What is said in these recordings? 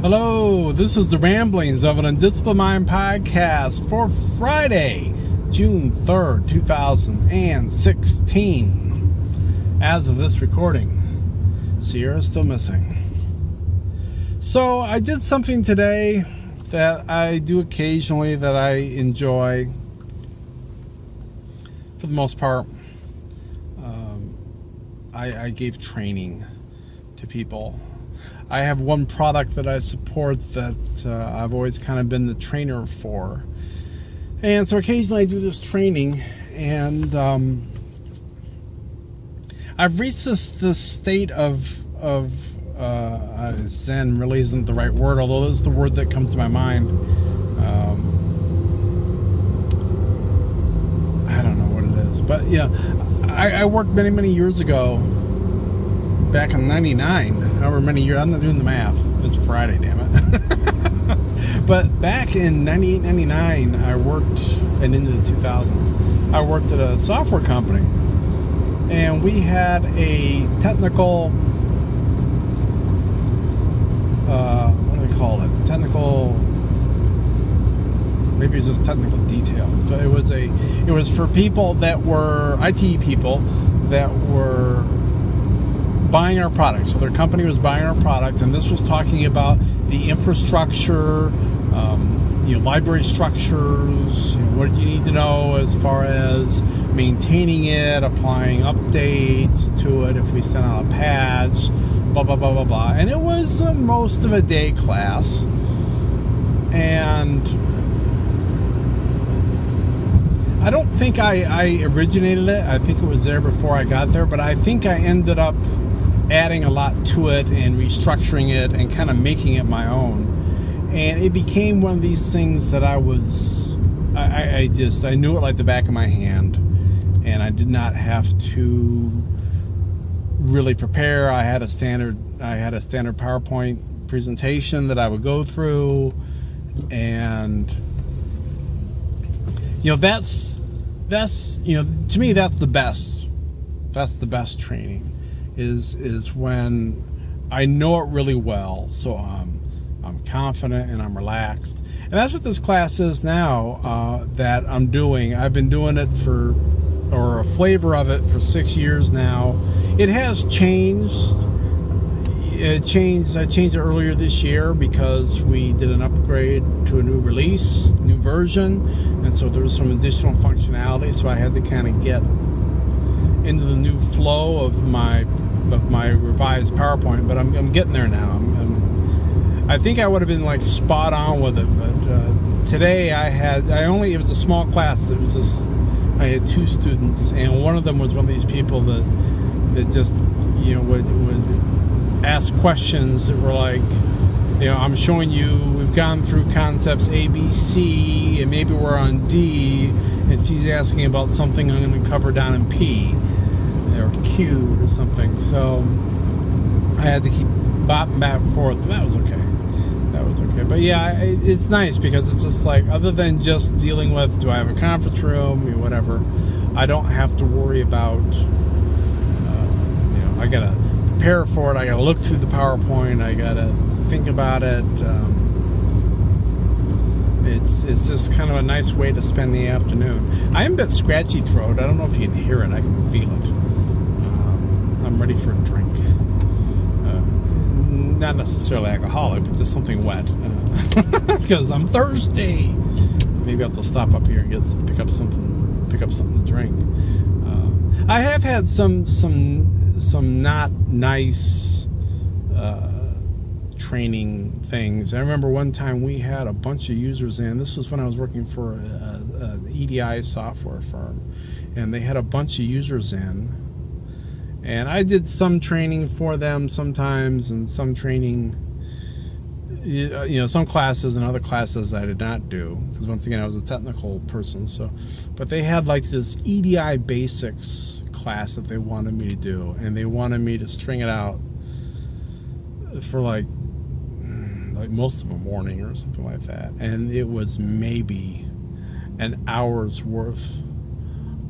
Hello, this is the Ramblings of an Undisciplined Mind podcast for Friday, June 3rd, 2016. As of this recording, Sierra's still missing. So I did something today that I do occasionally that I enjoy. For the most part, I gave training to people. I have one product that I support that I've always kind of been the trainer for. And so occasionally I do this training, and I've reached this state of Zen really isn't the right word, although it's the word that comes to my mind. I don't know what it is. But yeah, I worked many years ago, back in 99, however many years, I'm not doing the math, it's Friday, damn it. But back in 98, 99, I worked, and into the 2000, I worked at a software company, and we had a technical, what do they call it, maybe it's just technical details. So it was for people that were, IT people, that were buying our product. So their company was buying our product, and this was talking about the infrastructure, library structures, what do you need to know as far as maintaining it, applying updates to it if we send out a patch, blah, blah, blah, blah, blah. And it was most of a day class. And I don't think I originated it. I think it was there before I got there, but I think I ended up adding a lot to it and restructuring it and kind of making it my own. And it became one of these things that I knew it like the back of my hand, and I did not have to really prepare. I had a standard PowerPoint presentation that I would go through, and that's to me that's the best training. Is when I know it really well, so I'm confident and I'm relaxed, and that's what this class is now that I'm doing. I've been doing it or a flavor of it for 6 years now. It has changed. I changed it earlier this year because we did an upgrade to a new release, new version, and so there was some additional functionality. So I had to kind of get into the new flow of my revised PowerPoint, but I'm getting there now. I think I would have been like spot on with it, but today it was a small class. It was just, I had 2 students, and one of them was one of these people that just would ask questions that were like, I'm showing you, we've gone through concepts A, B, C, and maybe we're on D, and she's asking about something I'm going to cover down in P or Q or something. So I had to keep bopping back and forth, but that was okay. But yeah, it's nice because it's just like, other than just dealing with, do I have a conference room, whatever, I don't have to worry about, I gotta prepare for it, I gotta look through the PowerPoint, I gotta think about it. It's just kind of a nice way to spend the afternoon. I am a bit scratchy throat. I don't know if you can hear it. I can feel it. I'm ready for a drink. Not necessarily alcoholic, but just something wet. Because I'm thirsty. Maybe I'll have to stop up here and pick up something to drink. I have had some not nice training things. I remember one time we had a bunch of users in. This was when I was working for an EDI software firm, and they had a bunch of users in, and I did some training for them sometimes, and some training, some classes, and other classes I did not do, because once again I was a technical person. So, but they had like this EDI basics class that they wanted me to do, and they wanted me to string it out for like most of a morning or something like that, and it was maybe an hour's worth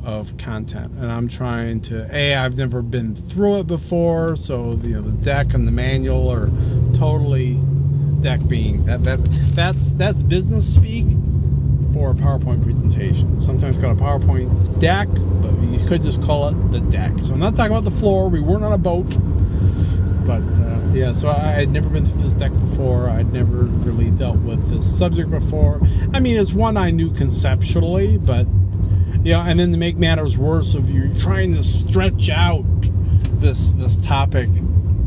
of content, and I'm trying to, I've never been through it before, so the deck and the manual are totally deck being that's business speak for a PowerPoint presentation. Sometimes called a PowerPoint deck, but you could just call it the deck. So I'm not talking about the floor. We weren't on a boat, but yeah. So I had never been through this deck before. I'd never really dealt with this subject before. I mean, it's one I knew conceptually, but and then to make matters worse, if you're trying to stretch out this topic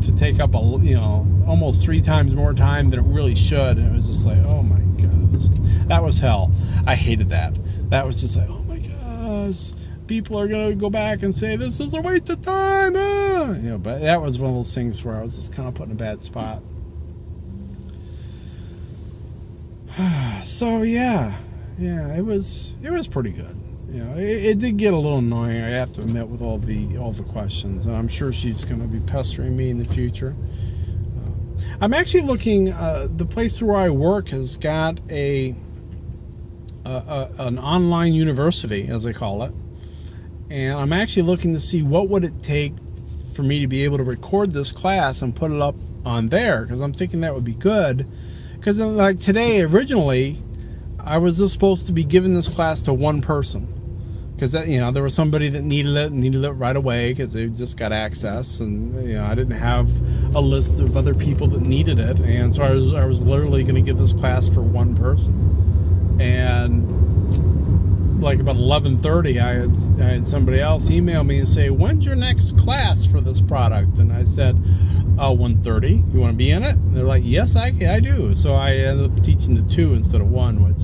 to take up almost 3 times more time than it really should, and it was just like, oh my gosh, that was hell. I hated that. That was just like, oh my gosh, people are gonna go back and say this is a waste of time. But that was one of those things where I was just kind of put in a bad spot. So yeah, it was pretty good. It did get a little annoying, I have to admit, with all the questions, and I'm sure she's going to be pestering me in the future. I'm actually looking. The place where I work has got an online university, as they call it, and I'm actually looking to see what would it take for me to be able to record this class and put it up on there, because I'm thinking that would be good. Because like today, originally, I was just supposed to be giving this class to one person. Because there was somebody that needed it right away because they just got access, and I didn't have a list of other people that needed it, and so I was literally going to give this class for one person. And like about 11:30, I had somebody else email me and say, "When's your next class for this product?" And I said, 1:30. You want to be in it? And they're like, "Yes, I do." So I ended up teaching the 2 instead of 1, which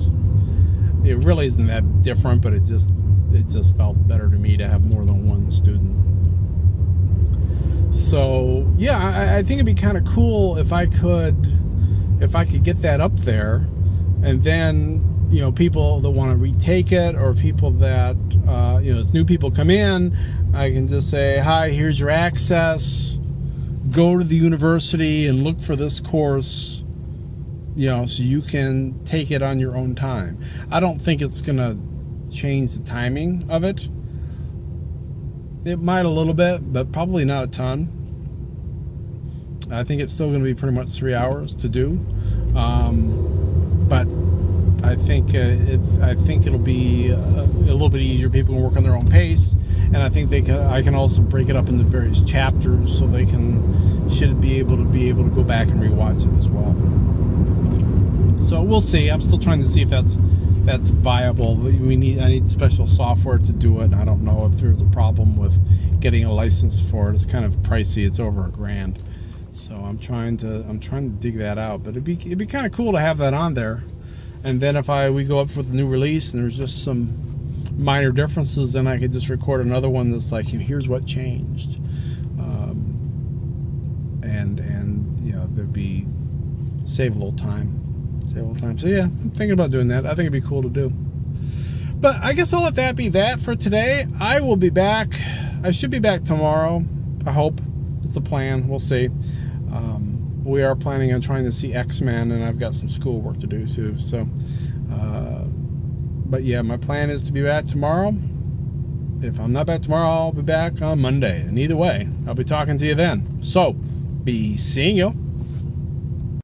it really isn't that different, but it just felt better to me to have more than one student. So yeah, I think it'd be kind of cool if I could get that up there, and then people that want to retake it, or people that as new people come in, I can just say, "Hi, here's your access. Go to the university and look for this course, so you can take it on your own time." I don't think it's gonna change the timing of it. It might a little bit, but probably not a ton. I think it's still going to be pretty much 3 hours to do, but I think it'll be a little bit easier. People can work on their own pace, and I think I can also break it up into various chapters, so they should be able to go back and rewatch it as well. So we'll see. I'm still trying to see if that's viable. I need special software to do it. I don't know if there's a problem with getting a license for it. It's kind of pricey. It's over $1,000. So I'm trying to dig that out. But it'd be kind of cool to have that on there. And then if we go up with a new release and there's just some minor differences, then I could just record another one that's like, here's what changed. And there'd be save a little time. So yeah, I'm thinking about doing that. I think it'd be cool to do. But I guess I'll let that be that for today. I will be back. I should be back tomorrow. I hope. It's the plan. We'll see. We are planning on trying to see X-Men, and I've got some school work to do too. So, but yeah, my plan is to be back tomorrow. If I'm not back tomorrow, I'll be back on Monday. And either way, I'll be talking to you then. So, be seeing you.